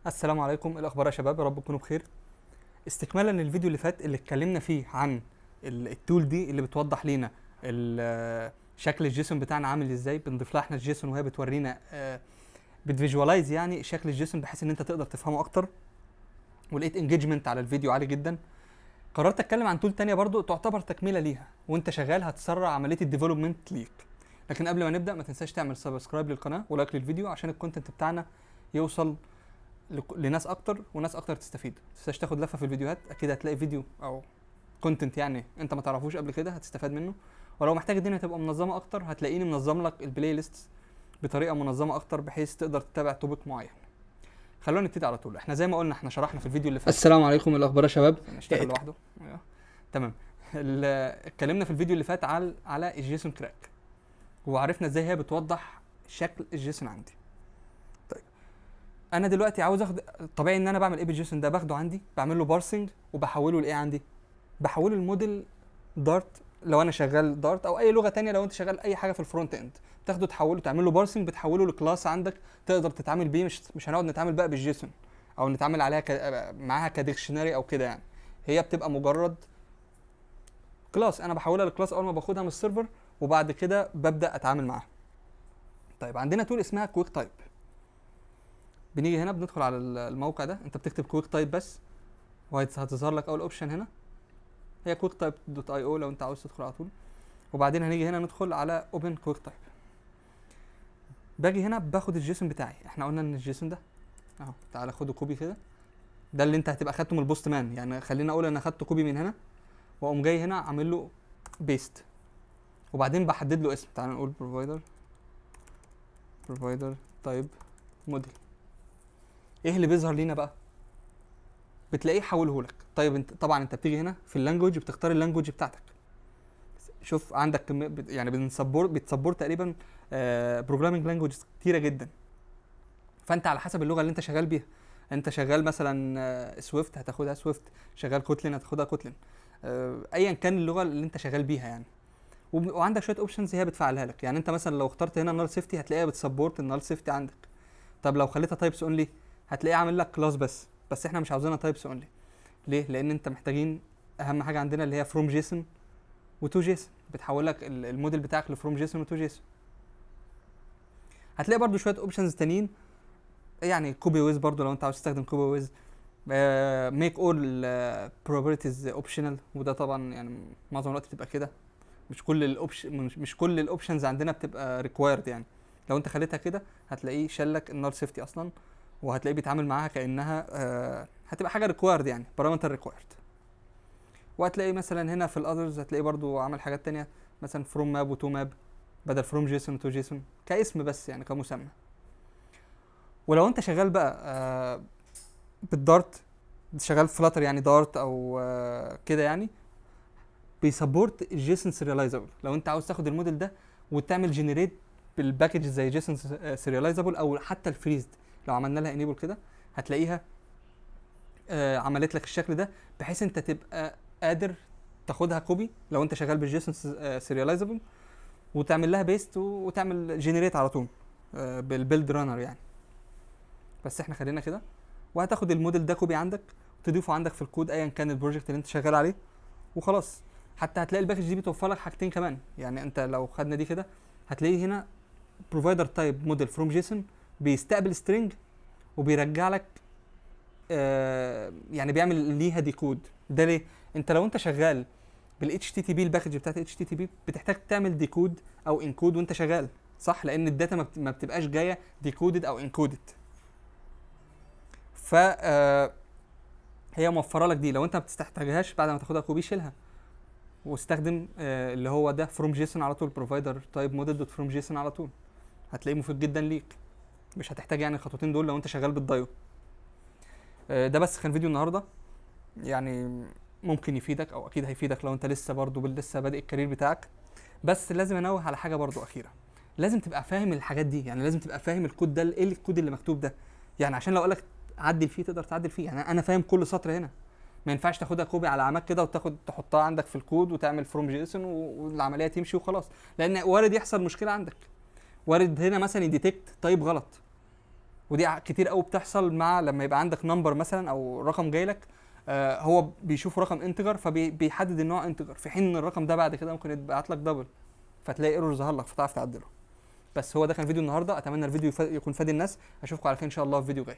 السلام عليكم، إيه الاخبار يا شباب؟ يا رب تكونوا بخير. استكمالا للفيديو اللي فات اللي اتكلمنا فيه عن التول دي اللي بتوضح لنا شكل الجيسون بتاعنا عامل ازاي. بنضيف لها احنا الجيسون وهي بتورينا بتفيجواليز يعني شكل الجيسون بحيث ان انت تقدر تفهمه اكتر. ولقيت انجيجمنت على الفيديو عالي جدا. قررت اتكلم عن تول تانية برضو تعتبر تكمله ليها، وانت شغال هتسرع عمليه الديفلوبمنت ليك. لكن قبل ما نبدا ما تنساش تعمل سبسكرايب للقناه ولايك للفيديو عشان الكونتنت بتاعنا يوصل لناس اكتر وناس اكتر تستفيد. ما تنساش تاخد لفه في الفيديوهات، اكيد هتلاقي فيديو او كونتنت يعني انت ما تعرفوش قبل كده هتستفاد منه. ولو محتاج الدنيا تبقى منظمه اكتر هتلاقيني منظم لك البلاي ليست بطريقه منظمه اكتر بحيث تقدر تتابع توبك معين. خلونا نبتدي على طول. احنا زي ما قلنا احنا شرحنا في الفيديو اللي فات. السلام عليكم، إيه الاخبار يا شباب؟ نشتغل لوحده. أيوه. تمام. اتكلمنا في الفيديو اللي فات على الجيسون كراك، وعرفنا ازاي هي بتوضح شكل الجيسون عندي. انا دلوقتي عاوز اخد، طبيعي ان انا بعمل ايه بالجيسون ده؟ باخده عندي بعمل له بارسنج وبحوله لايه عندي؟ بحوله الموديل دارت. لو انا شغال دارت او اي لغه تانية، لو انت شغال اي حاجه في الفرونت اند بتاخده تحوله، تعمل له بارسنج، بتحوله لكلاس عندك تقدر تتعامل بيه. مش هنقعد نتعامل بقى بالجيسون او نتعامل عليها معاها كديكشنري او كده يعني. هي بتبقى مجرد كلاس، انا بحولها لكلاس اول ما باخدها من السيرفر، وبعد كده ببدا اتعامل معاها. طيب عندنا تول اسمها كويك تايب. بنيجي هنا بندخل على الموقع ده، انت بتكتب كويك تايب بس وهتظهر لك اول اوبشن هنا هي كويك تايب دوت اي او لو انت عاوز تدخل على طول. وبعدين هنيجي هنا ندخل على اوبن كويك تايب. باجي هنا باخد الجيسون بتاعي. احنا قلنا ان الجيسون ده اهو، تعالى خده كوبي كده. ده اللي انت هتبقى خدته من البوست مان، يعني خلينا اقول انا خدته كوبي من هنا واقوم جاي هنا عامل له بيست. وبعدين بحدد له اسم، تعالى نقول بروفايدر تايب موديل. ايه اللي بيظهر لينا بقى؟ بتلاقيه حوله لك. طيب انت طبعا انت بتيجي هنا في اللانجوج بتختار اللانجوج بتاعتك. شوف عندك يعني بتسبورت تقريبا بروجرامينج لانجوجز كتيره جدا. فانت على حسب اللغه اللي انت شغال بيها. انت شغال مثلا سويفت هتاخدها سويفت، شغال كوتلين هتاخدها كوتلين، ايا كان اللغه اللي انت شغال بيها يعني. وعندك شويه اوبشنز هي بتفعلها لك. يعني انت مثلا لو اخترت هنا نال سيفتي هتلاقيها بتسبورت النال سيفتي عندك. طب لو خليتها تايبس اونلي هتلاقيه عامل لك كلاس بس احنا مش عاوزينها تايبس اونلي. ليه؟ لان انت محتاجين اهم حاجه عندنا اللي هي فروم جيسون وتو جيسون. بتحول لك الموديل بتاعك لفروم جيسون وتو جيسون. هتلاقي برضو شويه اوبشنز تانيين، يعني كوبي ويز برضو لو انت عاوز تستخدم كوبي ويز. ميك اول بروبرتيز اوبشنال، وده طبعا يعني معظم الوقت بتبقى كده. مش كل الاوبشنز عندنا بتبقى ريكوايرد يعني. لو انت خليتها كده هتلاقيه شلك النال سيفتي اصلا، وهتلاقيه بيتعامل معاها كانها هتبقى حاجه ريكوايرد يعني بارامتر ريكوايرد. وهتلاقي مثلا هنا في الاذرز هتلاقي برضو عمل حاجات تانية، مثلا فروم ماب وتو ماب بدل فروم جيسون وتو جيسون كاسم بس يعني كمسمى. ولو انت شغال بقى بالدارت، شغال فلاتر يعني دارت او كده يعني، بيسبورت الجيسون سيريلايزابل. لو انت عاوز تاخد الموديل ده وتعمل جنريت بالباكج زي جيسون سيريلايزابل او حتى الفريزد، لو عملنا لها انيبل كده هتلاقيها عملت لك الشكل ده بحيث انت تبقى قادر تاخدها كوبي لو انت شغال بالجيسون سيريلايزابل وتعمل لها بيست وتعمل جنريت على طول بالبيلد رانر يعني. بس احنا خلينا كده. وهتاخد الموديل ده كوبي عندك وتضيفه عندك في الكود ايا كان البروجكت اللي انت شغال عليه وخلاص. حتى هتلاقي الباكج دي بتوفر لك حاجتين كمان. يعني انت لو خدنا دي كده هتلاقيه هنا بروفايدر تايب موديل فروم جيسون، بيستقبل سترينج وبيرجع لك يعني بيعمل ليها ديكود. ده ليه؟ انت لو انت شغال بالاتش تي تي بي الباكج بتاعت اتش تي تي بي بتحتاج تعمل ديكود او انكود وانت شغال، صح؟ لان الداتا ما بتبقاش جايه ديكودد او انكودد. ف هي موفره لك دي. لو انت ما بتستحتاجهاش بعد ما تاخدها كوبي شيلها واستخدم اللي هو ده فروم جيسون على طول، بروفايدر تايب موديل دوت فروم جيسون على طول. هتلاقيه مفيد جدا ليك. مش هتحتاج يعني الخطوتين دول لو انت شغال بالدايو. ده بس كان فيديو النهارده، يعني ممكن يفيدك او اكيد هيفيدك لو انت لسه برضو لسه بادئ الكارير بتاعك. بس لازم انوه على حاجه برضو اخيره. لازم تبقى فاهم الحاجات دي، يعني لازم تبقى فاهم الكود ده ايه الكود اللي مكتوب ده. يعني عشان لو قالك عدل فيه تقدر تعدل فيه. يعني انا فاهم كل سطر هنا. ما ينفعش تاخدها كوبي على عمك كده وتاخد تحطها عندك في الكود وتعمل فروم جيسون والعمليه تمشي وخلاص. لان وارد يحصل مشكله عندك. وارد هنا مثلا يديتكت تايب غلط ودي كتير قوي بتحصل مع لما يبقى عندك نمبر مثلا او رقم جاي لك، هو بيشوف رقم انتجر فبيحدد النوع انتجر، في حين ان الرقم ده بعد كده ممكن يتبعت لك دبل، فتلاقي ايرور ظهر لك فتعرف تعدله. بس هو ده كان فيديو النهارده، اتمنى الفيديو يكون فادي الناس. اشوفكم على خير ان شاء الله في فيديو جاي.